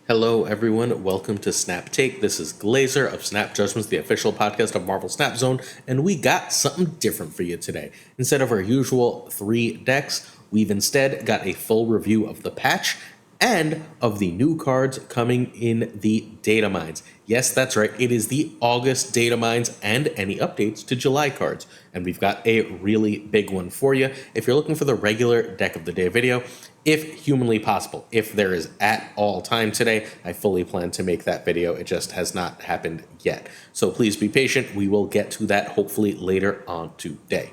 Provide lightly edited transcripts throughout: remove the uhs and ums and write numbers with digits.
Hello, everyone. Welcome to Snap Take. This is Glazer of Snap Judgments, the official podcast of Marvel Snap Zone, and we got something different for you today. Instead of our usual 3 decks, we've instead got a full review of the patch and of the new cards coming in the Datamines. Yes, that's right. It is the August Datamines and any updates to July cards. And we've got a really big one for you. If you're looking for the regular deck of the day video, if humanly possible, if there is at all time today, I fully plan to make that video. It just has not happened yet. So please be patient. We will get to that hopefully later on today.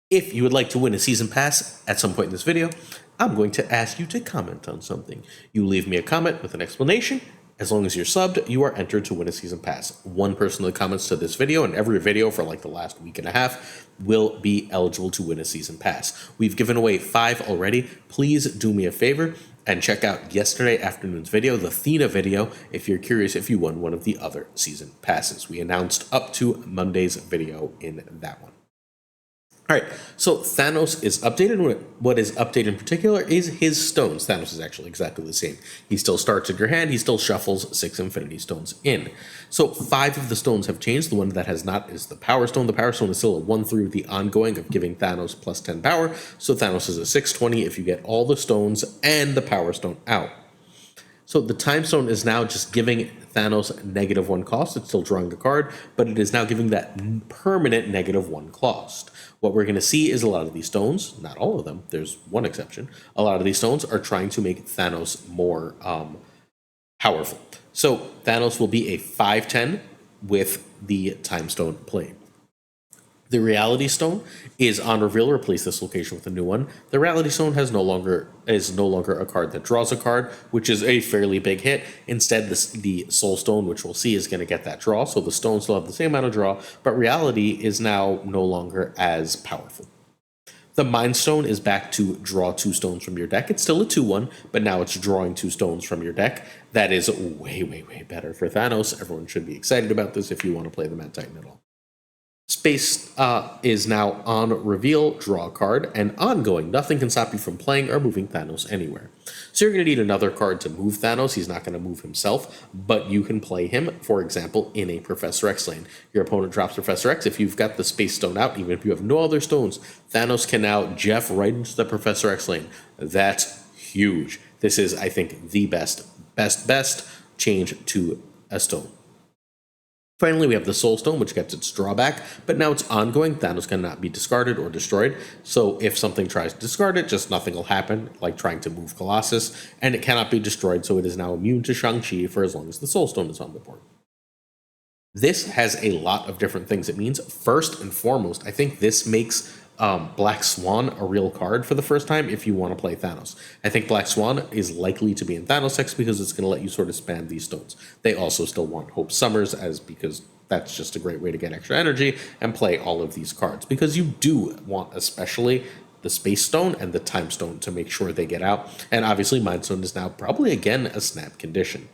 If you would like to win a season pass at some point in this video, I'm going to ask you to comment on something. You leave me a comment with an explanation. As long as you're subbed, you are entered to win a season pass. One person that comments to this video and every video for like the last week and a half will be eligible to win a season pass. We've given away 5 already. Please do me a favor and check out yesterday afternoon's video, the Athena video, if you're curious if you won one of the other season passes. We announced up to Monday's video in that one. All right, so Thanos is updated. What is updated in particular is his stones. Thanos is actually exactly the same. He still starts in your hand. He still shuffles 6 Infinity Stones in. So 5 of the stones have changed. The one that has not is the Power Stone. The Power Stone is still a 1/3 of the ongoing of giving Thanos plus 10 power. So Thanos is a 620 if you get all the stones and the Power Stone out. So the Time Stone is now just giving Thanos -1 cost. It's still drawing a card, but it is now giving that permanent -1 cost. What we're going to see is a lot of these stones, not all of them, there's one exception, a lot of these stones are trying to make Thanos more powerful. So Thanos will be a 5/10 with the Time Stone played. The Reality Stone is on reveal. Replace this location with a new one. The Reality Stone is no longer a card that draws a card, which is a fairly big hit. Instead, the Soul Stone, which we'll see, is going to get that draw. So the stones still have the same amount of draw, but Reality is now no longer as powerful. The Mind Stone is back to draw 2 stones from your deck. It's still a 2/1, but now it's drawing 2 stones from your deck. That is way, way, way better for Thanos. Everyone should be excited about this if you want to play the Mad Titan at all. Space is now on reveal, draw a card, and ongoing. Nothing can stop you from playing or moving Thanos anywhere. So you're going to need another card to move Thanos. He's not going to move himself, but you can play him, for example, in a Professor X lane. Your opponent drops Professor X. If you've got the Space Stone out, even if you have no other stones, Thanos can now Jeff right into the Professor X lane. That's huge. This is, I think, the best change to a stone. Finally, we have the Soul Stone, which gets its drawback, but now it's ongoing. Thanos cannot be discarded or destroyed. So if something tries to discard it, just nothing will happen, like trying to move Colossus, and it cannot be destroyed, so it is now immune to Shang-Chi for as long as the Soul Stone is on the board. This has a lot of different things it means. First and foremost, I think this makes Black Swan a real card for the first time if you want to play Thanos. I think Black Swan is likely to be in Thanos decks because it's going to let you sort of span these stones. They also still want Hope Summers because that's just a great way to get extra energy and play all of these cards. Because you do want especially the Space Stone and the Time Stone to make sure they get out. And obviously Mind Stone is now probably again a snap condition.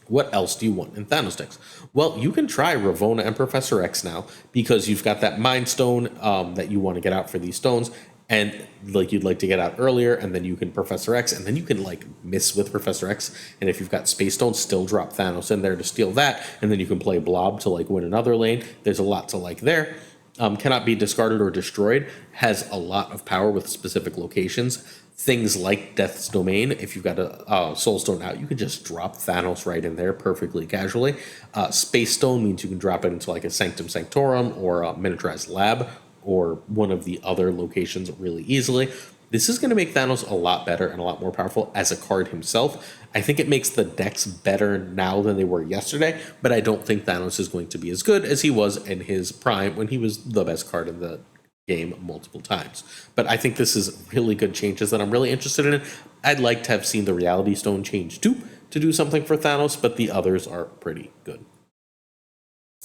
What else do you want in Thanos decks? Well, you can try Ravonna and Professor X now because you've got that Mind Stone that you want to get out for these stones, and like you'd like to get out earlier, and then you can Professor X, and then you can like miss with Professor X, and if you've got Space Stone, still drop Thanos in there to steal that, and then you can play Blob to like win another lane. There's a lot to like there. Cannot be discarded or destroyed, has a lot of power with specific locations. Things like Death's Domain, if you've got a Soul Stone out, you can just drop Thanos right in there perfectly casually. Space Stone means you can drop it into like a Sanctum Sanctorum or a Miniaturized Lab or one of the other locations really easily. This is going to make Thanos a lot better and a lot more powerful as a card himself. I think it makes the decks better now than they were yesterday, but I don't think Thanos is going to be as good as he was in his prime when he was the best card in the game multiple times. But I think this is really good changes that I'm really interested in. I'd like to have seen the Reality Stone change too to do something for Thanos, but the others are pretty good.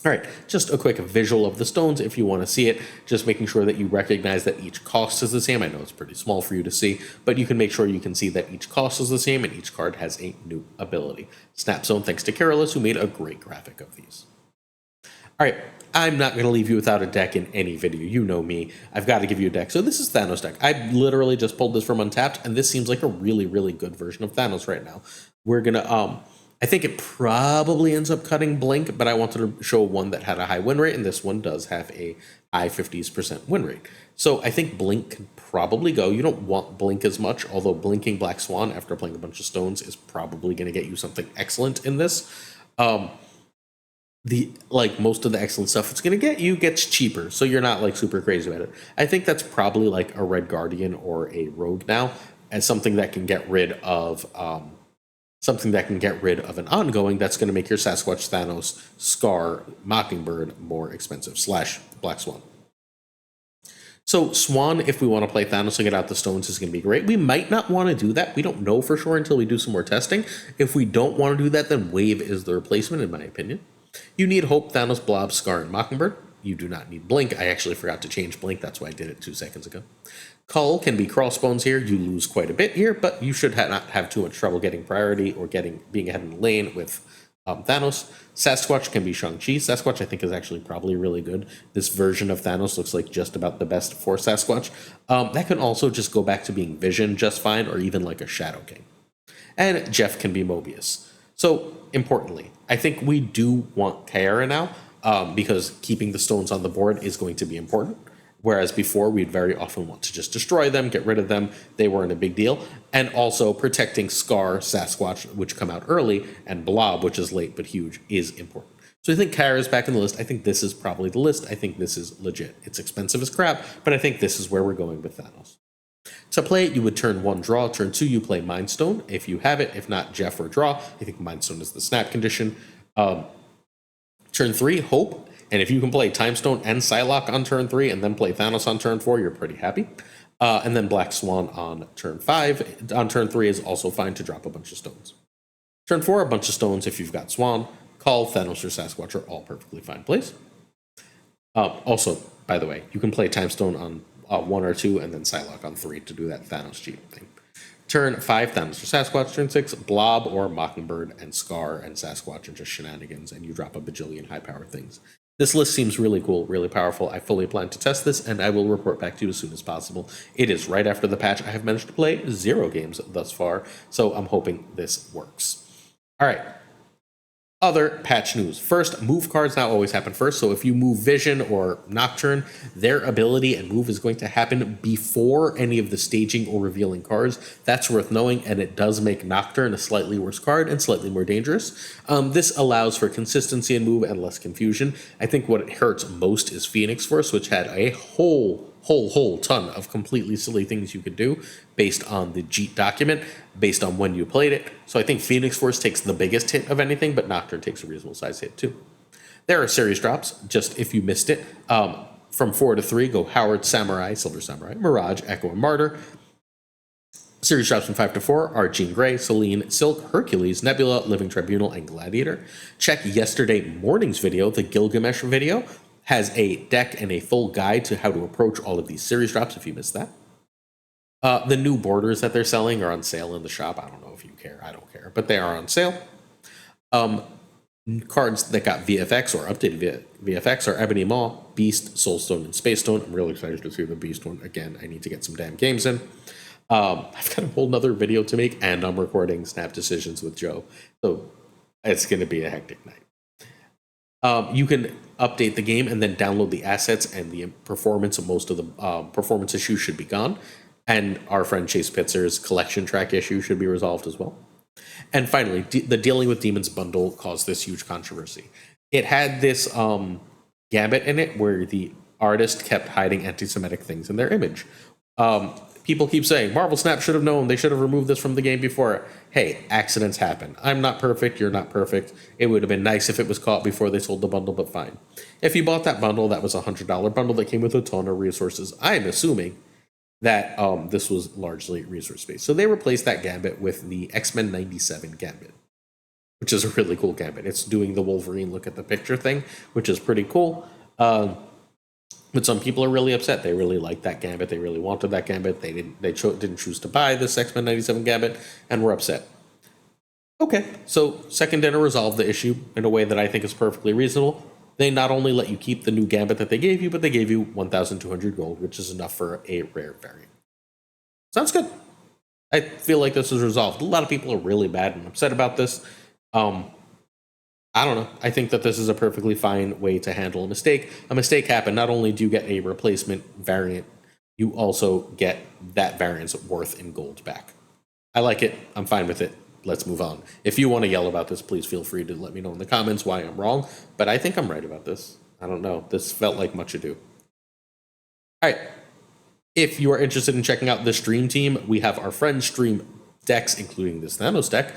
All right, just a quick visual of the stones if you want to see it, just making sure that you recognize that each cost is the same. I know it's pretty small for you to see, but you can make sure you can see that each cost is the same and each card has a new ability. Snap Zone, thanks to Carolus, who made a great graphic of these. All right, I'm not going to leave you without a deck in any video. You know me. I've got to give you a deck. So this is Thanos deck. I literally just pulled this from Untapped, and this seems like a really, really good version of Thanos right now. We're going to, I think it probably ends up cutting Blink, but I wanted to show one that had a high win rate, and this one does have a high 50% win rate. So I think Blink could probably go. You don't want Blink as much, although blinking Black Swan after playing a bunch of stones is probably going to get you something excellent in this. Most of the excellent stuff it's going to get you gets cheaper, so you're not like super crazy about it. I think that's probably like a Red Guardian or a Rogue now, as something that can get rid of an ongoing that's going to make your Sasquatch, Thanos, Scar, Mockingbird more expensive / Black Swan. So Swan, if we want to play Thanos and get out the stones, is going to be great. We might not want to do that. We don't know for sure until we do some more testing. If we don't want to do that, then Wave is the replacement, in my opinion. You need Hope, Thanos, Blob, Scar, and Mockingbird. You do not need Blink. I actually forgot to change Blink. That's why I did it 2 seconds ago. Cull can be Crawlspones here. You lose quite a bit here, but you should not have too much trouble getting priority or being ahead in the lane with Thanos. Sasquatch can be Shang-Chi. Sasquatch, I think, is actually probably really good. This version of Thanos looks like just about the best for Sasquatch. That can also just go back to being Vision just fine, or even like a Shadow King. And Jeff can be Mobius. So, importantly, I think we do want Kyra now, because keeping the stones on the board is going to be important. Whereas before, we'd very often want to just destroy them, get rid of them. They weren't a big deal. And also protecting Scar, Sasquatch, which come out early, and Blob, which is late but huge, is important. So I think Kyra is back in the list. I think this is probably the list. I think this is legit. It's expensive as crap, but I think this is where we're going with Thanos. To play it, you would turn 1 draw. Turn 2, you play Mind Stone if you have it. If not, Jeff or draw. I think Mind Stone is the snap condition. Turn 3, Hope. And if you can play Time Stone and Psylocke on turn 3 and then play Thanos on turn 4, you're pretty happy. And then Black Swan on turn 5. On turn 3 is also fine to drop a bunch of stones. Turn 4, a bunch of stones if you've got Swan. Cull, Thanos, or Sasquatch are all perfectly fine plays. Also, by the way, you can play Time Stone on 1 or 2 and then Psylocke on 3 to do that Thanos cheat thing. Turn 5, Thanos or Sasquatch. Turn 6, Blob or Mockingbird and Scar and Sasquatch and just shenanigans, and you drop a bajillion high-power things. This list seems really cool, really powerful. I fully plan to test this, and I will report back to you as soon as possible. It is right after the patch. I have managed to play 0 games thus far, so I'm hoping this works. All right. Other patch news. First, move cards now always happen first. So if you move Vision or Nocturne, their ability and move is going to happen before any of the staging or revealing cards. That's worth knowing, and it does make Nocturne a slightly worse card and slightly more dangerous. This allows for consistency in move and less confusion. I think what it hurts most is Phoenix Force, which had a whole ton of completely silly things you could do based on the Jeet document, based on when you played it. So I think Phoenix Force takes the biggest hit of anything, but Nocturne takes a reasonable size hit too. There are series drops, just if you missed it. From 4 to 3, go Howard, Samurai, Silver Samurai, Mirage, Echo, and Martyr. Series drops from 5 to 4 are Jean Grey, Selene, Silk, Hercules, Nebula, Living Tribunal, and Gladiator. Check yesterday morning's video, the Gilgamesh video, has a deck and a full guide to how to approach all of these series drops if you missed that. The new borders that they're selling are on sale in the shop. I don't know if you care. I don't care. But they are on sale. Cards that got VFX or updated VFX are Ebony Maw, Beast, Soulstone, and Space Stone. I'm really excited to see the Beast one. Again, I need to get some damn games in. I've got a whole nother video to make, and I'm recording Snap Decisions with Joe. So it's going to be a hectic night. You can update the game and then download the assets, and the performance of most of the performance issues should be gone. And our friend Chase Pitzer's collection track issue should be resolved as well. And finally, the Dealing with Demons bundle caused this huge controversy. It had this gambit in it where the artist kept hiding anti-Semitic things in their image. People keep saying, Marvel Snap should have known. They should have removed this from the game before. Hey, accidents happen. I'm not perfect. You're not perfect. It would have been nice if it was caught before they sold the bundle, but fine. If you bought that bundle, that was a $100 bundle that came with a ton of resources. I'm assuming that this was largely resource-based. So they replaced that gambit with the X-Men 97 gambit, which is a really cool gambit. It's doing the Wolverine look at the picture thing, which is pretty cool. But some people are really upset. They really liked that gambit. They really wanted that gambit. They didn't choose to buy this X-Men 97 gambit, and were upset. Okay, so Second Dinner resolved the issue in a way that I think is perfectly reasonable. they not only let you keep the new gambit that they gave you, but they gave you 1,200 gold, which is enough for a rare variant. Sounds good. I feel like this is resolved. A lot of people are really bad and upset about this. I don't know. I think that this is a perfectly fine way to handle a mistake. A mistake happened. Not only do you get a replacement variant, you also get that variant's worth in gold back. I like it. I'm fine with it. Let's move on. If you want to yell about this, please feel free to let me know in the comments why I'm wrong. But I think I'm right about this. I don't know. This felt like much ado. All right. If you are interested in checking out the stream team, we have our friends stream decks, including this Thanos deck.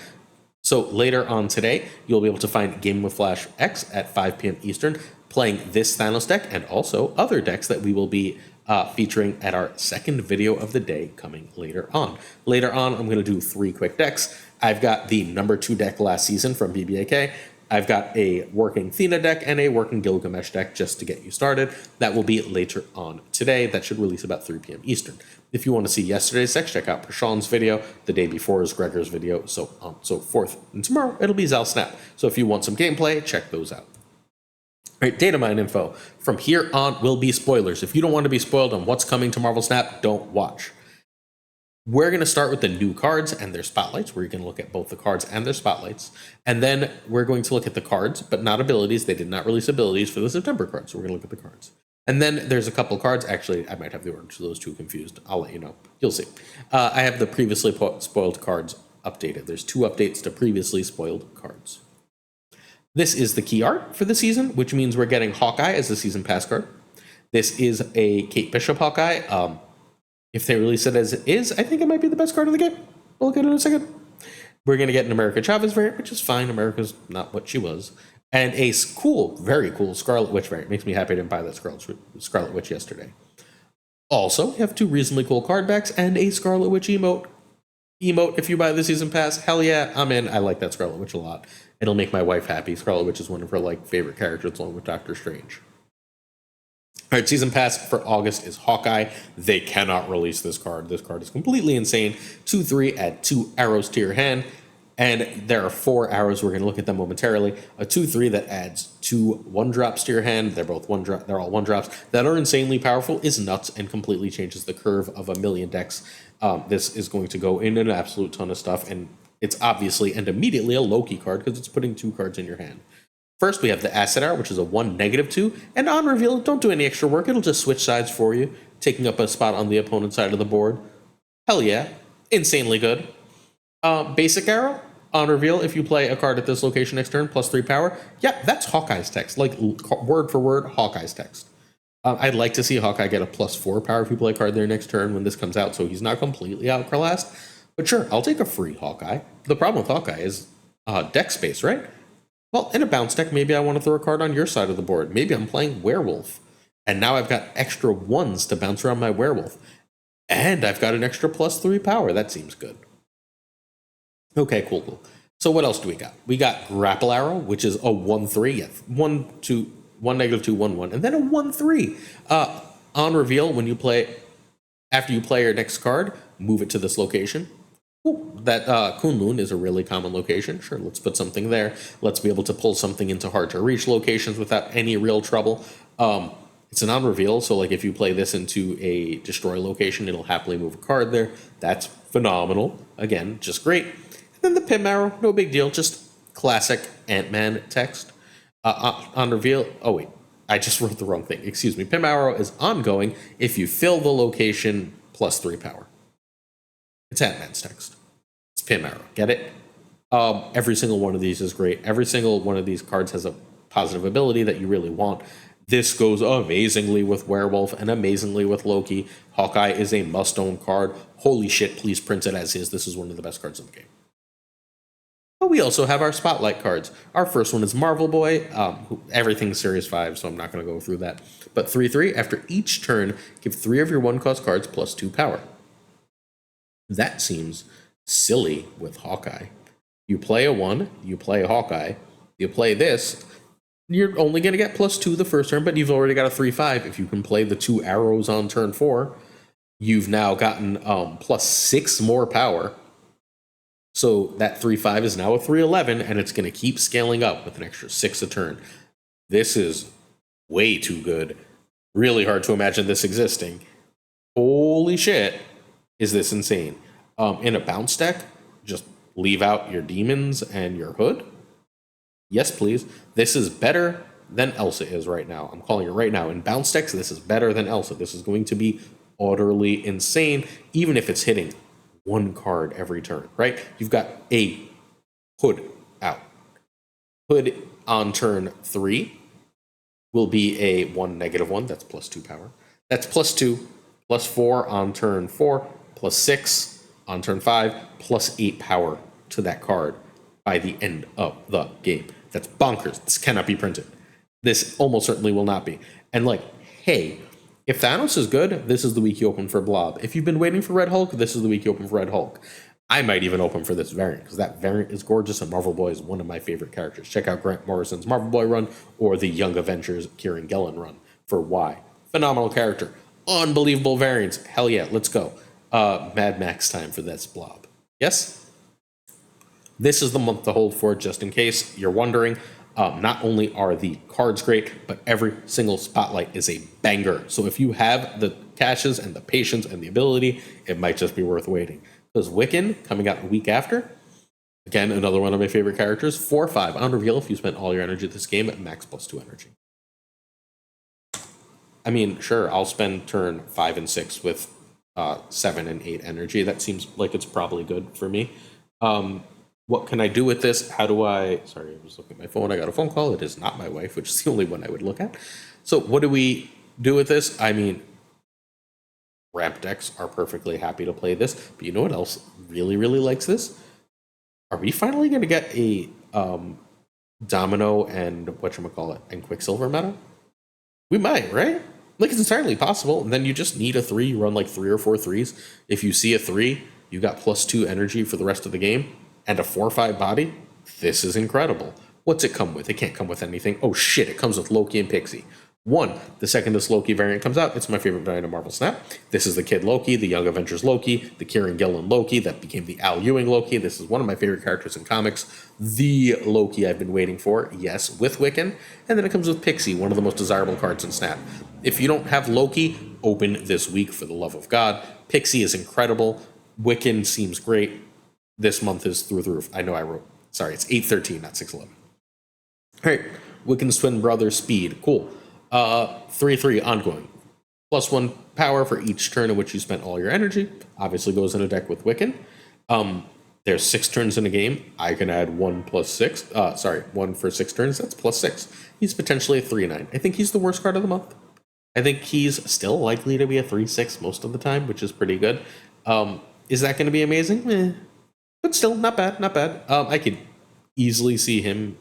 So later on today, you'll be able to find GamingwithFlashX at 5 p.m. Eastern playing this Thanos deck and also other decks that we will be featuring at our second video of the day coming later on. Later on, I'm going to do 3 quick decks. I've got the number 2 deck last season from BBAK. I've got a working Thena deck and a working Gilgamesh deck just to get you started. That will be later on today. That should release about 3 p.m. Eastern. If you want to see yesterday's decks, check out Prashaun's video. The day before is Gregor's video, so on so forth. And tomorrow, it'll be ZalSnap. So if you want some gameplay, check those out. All right, Datamine info. From here on will be spoilers. If you don't want to be spoiled on what's coming to Marvel Snap, don't watch. We're going to start with the new cards and their spotlights. We're going to look at both the cards and their spotlights. And then we're going to look at the cards, but not abilities. They did not release abilities for the September cards, so we're going to look at the cards. And then there's a couple cards. Actually, I might have the order to those two confused. I'll let you know. You'll see. I have the previously spoiled cards updated. There's 2 updates to previously spoiled cards. This is the key art for the season, which means we're getting Hawkeye as the season pass card. This is a Kate Bishop Hawkeye. If they release it as it is, I think it might be the best card of the game. We'll look at it in a second. We're going to get an America Chavez variant, which is fine. America's not what she was. And a cool, very cool Scarlet Witch variant. Makes me happy I didn't buy that Scarlet Witch yesterday. Also, we have 2 reasonably cool card backs and a Scarlet Witch emote. If you buy the season pass, hell yeah, I'm in. I like that Scarlet Witch a lot. It'll make my wife happy. Scarlet Witch is one of her favorite characters along with Doctor Strange. All right, season pass for August is Hawkeye. They cannot release this card. This card is completely insane. 2/3, add 2 arrows to your hand. And there are 4 arrows. We're going to look at them momentarily. A 2/3 that adds 2 1-drops to your hand. They're both 1-drop. They're all 1-drops that are insanely powerful. Is nuts and completely changes the curve of a million decks. This is going to go in an absolute ton of stuff, and it's obviously and immediately a Loki card because it's putting 2 cards in your hand. First, we have the Acid Arrow, which is a 1 -2, and on reveal, don't do any extra work. It'll just switch sides for you, taking up a spot on the opponent's side of the board. Hell yeah, insanely good. Basic Arrow, on reveal, if you play a card at this location next turn, +3 power. Yeah, that's Hawkeye's text, like word for word, Hawkeye's text. I'd like to see Hawkeye get a +4 power if you play a card there next turn when this comes out, so he's not completely outclassed. But sure, I'll take a free Hawkeye. The problem with Hawkeye is deck space, right? Well, in a bounce deck, maybe I want to throw a card on your side of the board. Maybe I'm playing Werewolf, and now I've got extra 1s to bounce around my Werewolf. And I've got an extra +3 power. That seems good. Okay, cool. So what else do we got? We got Grapple Arrow, which is a 1/3. Yeah, 1 -2, 1 -2, 1/1, and then a 1/3. On reveal, after you play your next card, move it to this location. Ooh, that Kunlun is a really common location. Sure, let's put something there. Let's be able to pull something into hard-to-reach locations without any real trouble. It's an on-reveal, so if you play this into a destroy location, it'll happily move a card there. That's phenomenal. Again, just great. And then the Pim Arrow, no big deal, just classic Ant-Man text. On reveal, oh wait, I just wrote the wrong thing. Excuse me. Pim Arrow is ongoing if you fill the location +3 power. It's Ant-Man's text. It's Pim Arrow. Get it? Every single one of these is great. Every single one of these cards has a positive ability that you really want. This goes amazingly with Werewolf and amazingly with Loki. Hawkeye is a must-own card. Holy shit, please print it as is. This is one of the best cards in the game. But we also have our Spotlight cards. Our first one is Marvel Boy. Everything's Series 5, so I'm not going to go through that. But 3/3, after each turn, give 3 of your 1-cost cards +2 power. That seems silly with Hawkeye. You play a 1, you play a Hawkeye, you play this, you're only going to get +2 the first turn, but you've already got a 3/5. If you can play the 2 arrows on turn 4, you've now gotten +6 more power. So that 3/5 is now a 3/11, and it's going to keep scaling up with an extra 6 a turn. This is way too good. Really hard to imagine this existing. Holy shit, is this insane. In a bounce deck, just leave out your demons and your hood. Yes, please. This is better than Elsa is right now. I'm calling it right now. In bounce decks, this is better than Elsa. This is going to be utterly insane, even if it's hitting one card every turn, right? You've got a hood out. Hood on turn 3 will be a 1/-1. That's +2 power. That's +2, +4 on turn 4, +6 on turn 5, +8 power to that card by the end of the game. That's bonkers. This cannot be printed. This almost certainly will not be. And like, hey, if Thanos is good, this is the week you open for Blob. If you've been waiting for Red Hulk, this is the week you open for Red Hulk. I might even open for this variant, because that variant is gorgeous, and Marvel Boy is one of my favorite characters. Check out Grant Morrison's Marvel Boy run, or the Young Avengers Kieran Gillen run for why. Phenomenal character. Unbelievable variants. Hell yeah, let's go. Mad Max time for this Blob. Yes? This is the month to hold for, just in case you're wondering. Not only are the cards great, but every single spotlight is a banger. So if you have the caches and the patience and the ability, it might just be worth waiting. Because Wiccan, coming out a week after, again, another one of my favorite characters, 4/5 on reveal if you spent all your energy this game at max +2 energy. I mean, sure, I'll spend turn 5 and 6 with 7 and 8 energy. That seems like it's probably good for me. What can I do with this? How do I... Sorry, I was looking at my phone. I got a phone call. It is not my wife, which is the only one I would look at. So what do we do with this? I mean, ramp decks are perfectly happy to play this. But you know what else really, really likes this? Are we finally going to get a Domino and whatchamacallit and Quicksilver meta? We might, right? Like, it's entirely possible. And then you just need a 3. You run like 3 or 4 3s. If you see a 3, you got +2 energy for the rest of the game. And a 4/5 body. This is incredible. What's it come with? It can't come with anything. Oh shit, it comes with Loki and Pixie. The second this Loki variant comes out, it's my favorite variant of Marvel Snap. This is the Kid Loki, the Young Avengers Loki, the Kieran Gillen Loki that became the Al Ewing Loki. This is one of my favorite characters in comics. The Loki I've been waiting for, yes, with Wiccan. And then it comes with Pixie, one of the most desirable cards in Snap. If you don't have Loki, open this week for the love of God. Pixie is incredible. Wiccan seems great. This month is through the roof. I know I wrote, sorry, it's 8/13, not 6/11. All right, Wiccan's twin brother, Speed, cool. 3/3 ongoing. +1 power for each turn in which you spent all your energy. Obviously goes in a deck with Wiccan. There's 6 turns in a game. I can add 1 + 6. 1 for 6 turns. That's +6. He's potentially a 3/9. I think he's the worst card of the month. I think he's still likely to be a 3/6 most of the time, which is pretty good. Is that going to be amazing? But still, not bad, not bad. I could easily see him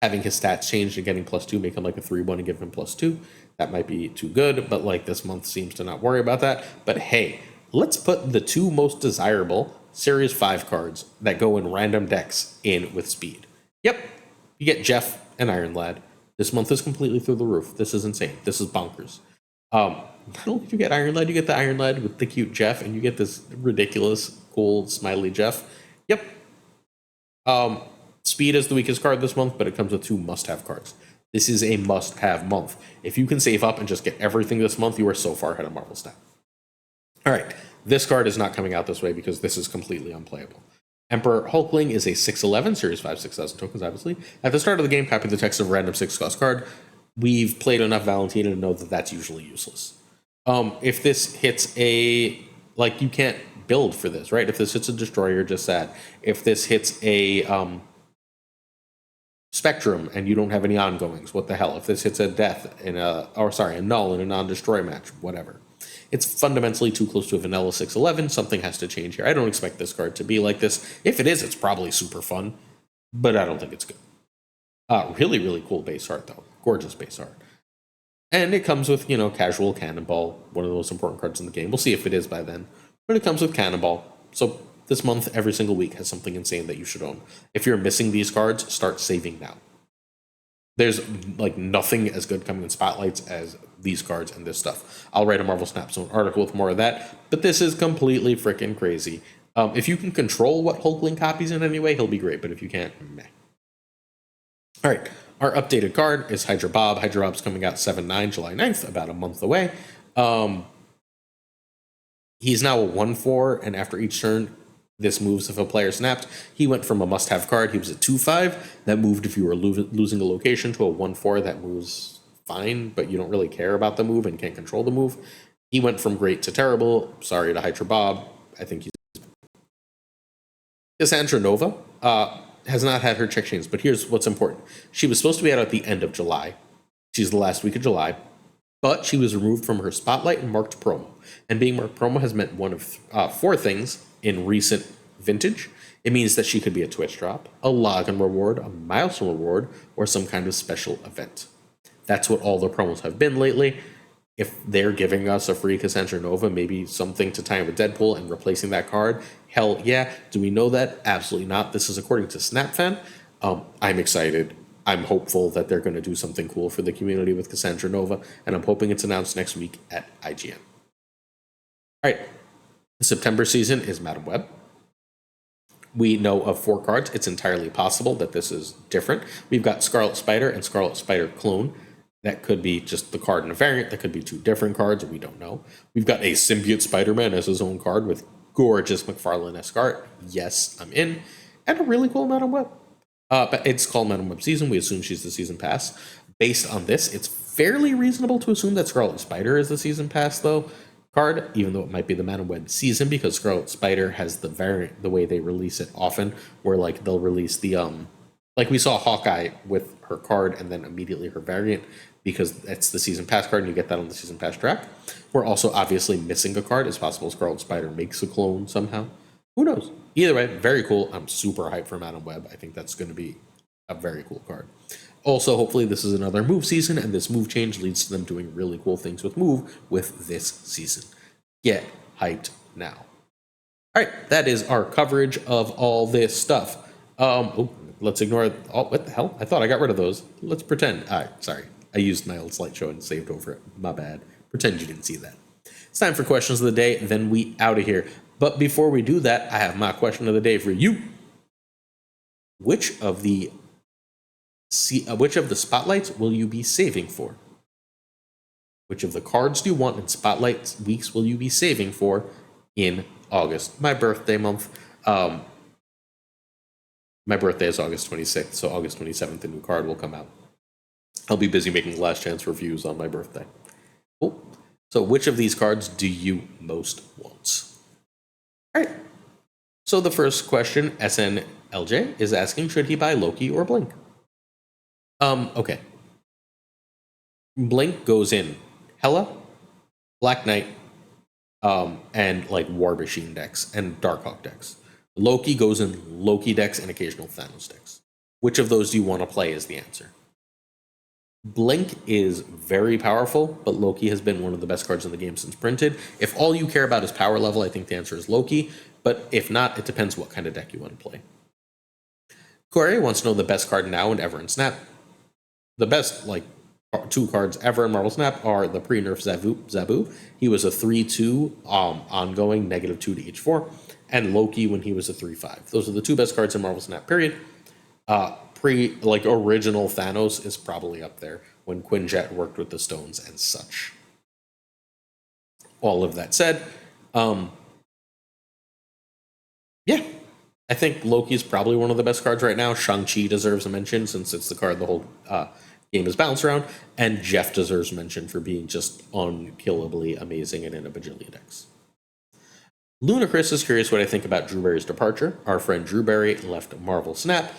having his stats changed and getting +2, make him like a 3/1 and give him +2. That might be too good, but like this month seems to not worry about that. But hey, let's put the 2 most desirable Series 5 cards that go in random decks in with Speed. Yep, you get Jeff and Iron Lad. This month is completely through the roof. This is insane. This is bonkers. Not only do you get Iron Lad, you get the Iron Lad with the cute Jeff, and you get this ridiculous, cool, smiley Jeff. Yep. Speed is the weakest card this month, but it comes with 2 must-have cards. This is a must-have month. If you can save up and just get everything this month, you are so far ahead of Marvel Snap. All right, this card is not coming out this way because this is completely unplayable. Emperor Hulkling is a 6/11, Series 5, 6,000 tokens, obviously. At the start of the game, copy the text of a random 6-cost card. We've played enough Valentina to know that that's usually useless. If this hits a... Like, you can't build for this, right? If this hits a Destroyer, you're just sad. If this hits a Spectrum and you don't have any ongoings, what the hell? If this hits a Death in a... Or, sorry, a Null in a non-Destroy match, whatever. It's fundamentally too close to a vanilla 6/11. Something has to change here. I don't expect this card to be like this. If it is, it's probably super fun, but I don't think it's good. Really, really cool base art, though. Gorgeous base art. And it comes with, you know, Casual Cannonball, one of the most important cards in the game. We'll see if it is by then. But it comes with Cannonball. So this month, every single week has something insane that you should own. If you're missing these cards, start saving now. There's like nothing as good coming in spotlights as these cards and this stuff. I'll write a Marvel Snap Zone article with more of that, but this is completely freaking crazy. If you can control what Hulkling copies in any way, he'll be great, but if you can't, meh. All right, Our updated card is Hydra Bob. Hydra Bob's coming out 7/9, July 9th, about a month away. He's now a 1/4, and after each turn, this moves if a player snapped. He went from a must-have card, he was a 2/5. That moved if you were losing a location to a 1/4 that moves fine, but you don't really care about the move and can't control the move. He went from great to terrible. Sorry to Hydra Bob. I think he's... Cassandra Nova has not had her check chains, but here's what's important. She was supposed to be out at the end of July. She's the last week of July, but she was removed from her spotlight and marked promo. And being marked promo has meant one of 4 things in recent vintage. It means that she could be a Twitch drop, a login reward, a milestone reward, or some kind of special event. That's what all the promos have been lately. If they're giving us a free Cassandra Nova, maybe something to tie in with Deadpool and replacing that card, hell yeah. Do we know that? Absolutely not. This is according to SnapFan. I'm excited. I'm hopeful that they're going to do something cool for the community with Cassandra Nova, and I'm hoping it's announced next week at IGN. All right, the September season is Madam Web. We know of 4 cards. It's entirely possible that this is different. We've got Scarlet Spider and Scarlet Spider Clone. That could be just the card in a variant. That could be 2 different cards. We don't know. We've got a Symbiote Spider-Man as his own card with gorgeous McFarlane-esque art. Yes, I'm in. And a really cool Madam Web. But it's called Madam Web Season. We assume she's the Season Pass. Based on this, it's fairly reasonable to assume that Scarlet Spider is the Season Pass, though, card, even though it might be the Madam Web Season, because Scarlet Spider has the variant, the way they release it often, where, like, they'll release the, like we saw Hawkeye with her card and then immediately her variant, because it's the Season Pass card and you get that on the Season Pass track. We're also obviously missing a card. It's possible Scarlet Spider makes a clone somehow. Who knows? Either way, very cool. I'm super hyped for Madam Web. I think that's going to be a very cool card. Also, hopefully this is another move season, and this move change leads to them doing really cool things with move with this season. Get hyped now. All right, that is our coverage of all this stuff. Let's ignore... Oh, what the hell? I thought I got rid of those. Let's pretend. All right, sorry. I used my old slideshow and saved over it. My bad. Pretend you didn't see that. It's time for questions of the day, then we out of here. But before we do that, I have my question of the day for you. Which of the spotlights will you be saving for? Which of the cards do you want in spotlight weeks will you be saving for in August? My birthday month. My birthday is August 26th, so August 27th, a new card will come out. I'll be busy making last chance reviews on my birthday. Cool. So which of these cards do you most want? All right. So the first question, SNLJ, is asking, should he buy Loki or Blink? Okay. Blink goes in Hela, Black Knight, and like War Machine decks and Darkhawk decks. Loki goes in Loki decks and occasional Thanos decks. Which of those do you want to play is the answer. Blink is very powerful, but Loki has been one of the best cards in the game since printed. If all you care about is power level, I think the answer is Loki, but if not, it depends what kind of deck you want to play. Corey wants to know the best card now and ever in Snap. The best, like, 2 cards ever in Marvel Snap are the pre-nerf Zabu. He was a 3/2 ongoing, -2 to H4, and Loki when he was a 3/5. Those are the 2 best cards in Marvel Snap, period. Original Thanos is probably up there when Quinjet worked with the stones and such. All of that said, yeah, I think Loki is probably one of the best cards right now. Shang-Chi deserves a mention since it's the card the whole game is bounced around, and Jeff deserves mention for being just unkillably amazing and in a bajillion decks. Lunacris is curious what I think about Drew Berry's departure. Our friend Drew Berry left Marvel Snap.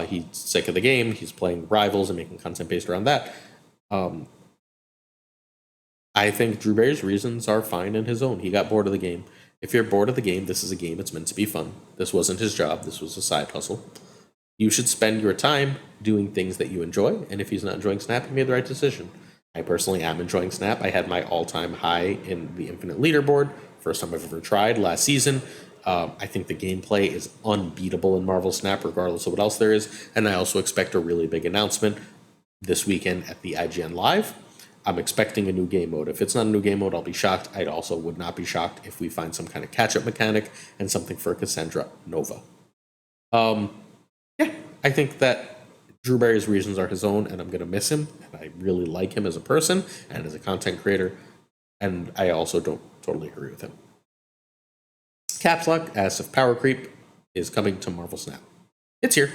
He's sick of the game. He's playing Rivals and making content based around that. I think Drew Berry's reasons are fine in his own. He got bored of the game. If you're bored of the game, this is a game. It's meant to be fun. This wasn't his job. This was a side hustle. You should spend your time doing things that you enjoy. And if he's not enjoying Snap, he made the right decision. I personally am enjoying Snap. I had my all-time high in the Infinite Leaderboard. First time I've ever tried last season. I think the gameplay is unbeatable in Marvel Snap, regardless of what else there is. And I also expect a really big announcement this weekend at the IGN Live. I'm expecting a new game mode. If it's not a new game mode, I'll be shocked. I also would not be shocked if we find some kind of catch-up mechanic and something for Cassandra Nova. Yeah, I think that Drew Barry's reasons are his own, and I'm going to miss him. And I really like him as a person and as a content creator. And I also don't totally agree with him. Caps Lock asks if Power Creep is coming to Marvel Snap. It's here.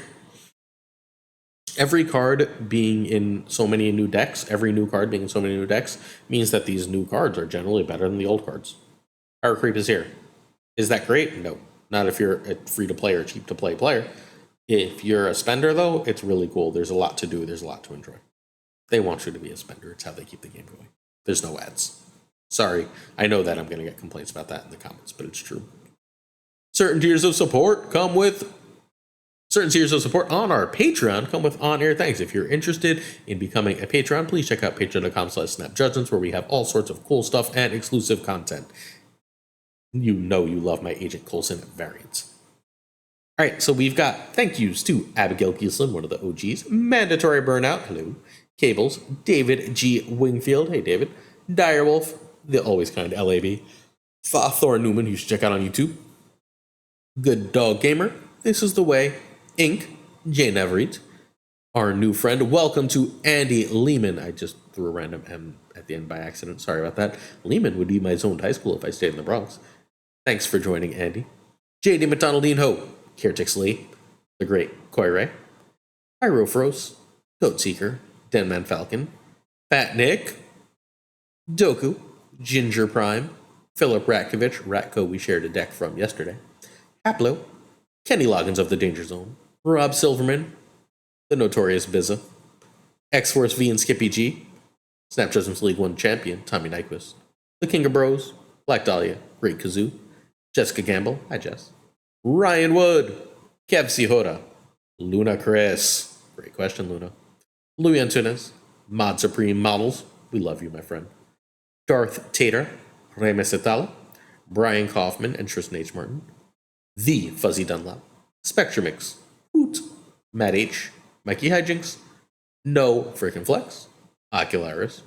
Every card being in so many new decks, every new card being in so many new decks, means that these new cards are generally better than the old cards. Power Creep is here. Is that great? No. Not if you're a free-to-play or cheap-to-play player. If you're a spender, though, it's really cool. There's a lot to do. There's a lot to enjoy. They want you to be a spender. It's how they keep the game going. There's no ads. Sorry. I know that I'm going to get complaints about that in the comments, but it's true. Certain tiers of support on our Patreon come with on-air thanks. If you're interested in becoming a Patreon, please check out patreon.com/snapjudgments, where we have all sorts of cool stuff and exclusive content. You know you love my Agent Coulson variants. All right, so we've got thank yous to Abigail Gieslin, one of the OGs, Mandatory Burnout, hello, Cables, David G. Wingfield, hey David, Direwolf, the always kind LAB, FaThorNewman, who you should check out on YouTube, Good Dog Gamer, This Is the Way, Inc., Jane Everett, our new friend, welcome to Andy Lehman. I just threw a random M at the end by accident, sorry about that. Lehman would be my zoned high school if I stayed in the Bronx. Thanks for joining, Andy. J.D. McDonaldine Ho, Kertix Lee, The Great Koi Ray, Hyrofros, Goat Seeker, Denman Falcon, Fat Nick, Doku, Ginger Prime, Philip Ratkovich, Ratko we shared a deck from yesterday, Haplo, Kenny Loggins of the Danger Zone, Rob Silverman, The Notorious Bizza, X-Force V and Skippy G, Snap Judgments League 1 champion, Tommy Nyquist, The King of Bros, Black Dahlia, Great Kazoo, Jessica Gamble, hi Jess, Ryan Wood, Kev Sihora, Luna Chris, great question Luna, Louis Antunes, Mod Supreme Models, we love you my friend, Darth Tater, Reme Setala, Brian Kaufman and Tristan H. Martin, The Fuzzy Dunlap, Spectrumix, Hoot, Matt H., Mikey Hijinks, No Frickin' Flex, Ocularis,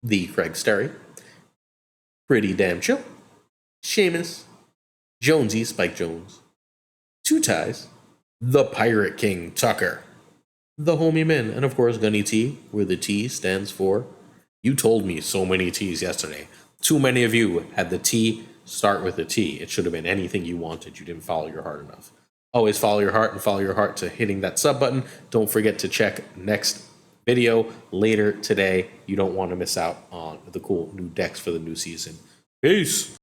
The Craig Sterry, Pretty Damn Chill, Seamus, Jonesy Spike Jones, Two Ties, The Pirate King Tuccrr, The Homie Min, and of course Gunny T, where the T stands for you told me so many T's yesterday. Too many of you had the T start with a T. It should have been anything you wanted. You didn't follow your heart enough. Always follow your heart and follow your heart to hitting that sub button. Don't forget to check next video later today. You don't want to miss out on the cool new decks for the new season. Peace.